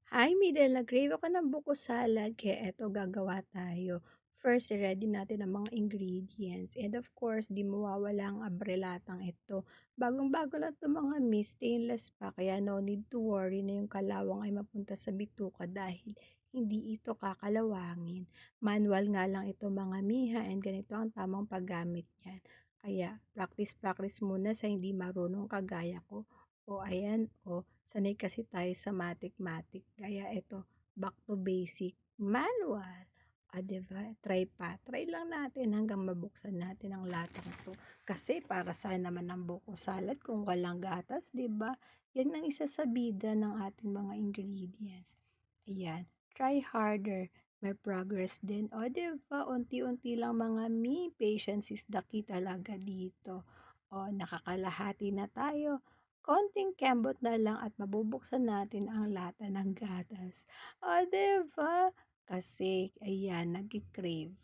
Hi, Middle. Nag-crave ako ng buko salad, kaya eto gagawa tayo. First, ready natin ang mga ingredients. And of course, di mawawala ang abrelatang ito. Bagong-bago lang ito mga miss, stainless pa, kaya no need to worry na yung kalawang ay mapunta sa bituka dahil hindi ito kakalawangin. Manual nga lang ito mga miha and ganito ang tamang paggamit niyan. Kaya practice-practice muna sa hindi marunong kagaya ko. O ayan, o sanay kasi tayo sa matik-matik. Kaya ito, back to basic, manual. O diba? Try pa. Try lang natin hanggang mabuksan natin ang latang to. Kasi para saan naman ang buko salad kung walang gatas, diba? Yan ang isa sa bida ng ating mga ingredients. Ayan. Try harder. May progress din. O diba? Unti-unti lang mga me. Patience is the key talaga dito. O nakakalahati na tayo. Konting kembot na lang at mabubuksan natin ang lata ng gatas. O, diba? Kasi, ayan, nag-crave.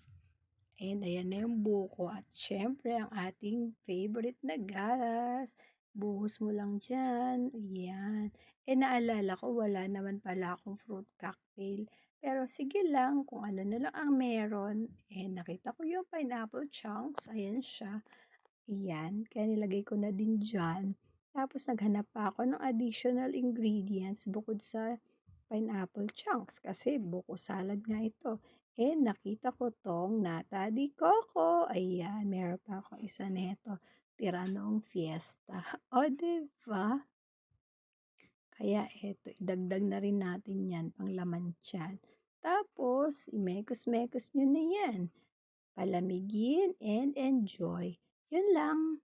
And ayan na yung buko at syempre ang ating favorite na gatas. Buhos mo lang dyan. Ayan. Eh naalala ko wala naman pala akong fruit cocktail. Pero sige lang kung ano na lang ang meron. Eh nakita ko yung pineapple chunks. Ayan siya. Ayan, kaya nilagay ko na din dyan. Tapos naghanap pa ako ng additional ingredients bukod sa pineapple chunks kasi buko salad nga ito. Eh, nakita ko tong nata di coco. Ayan, meron pa ako isa neto. Tira noong fiesta. O, diba? Kaya eto, idagdag na rin natin yan pang laman tiyan. Tapos, imekos-mekos nyo na yan. Palamigin and enjoy. Yun lang.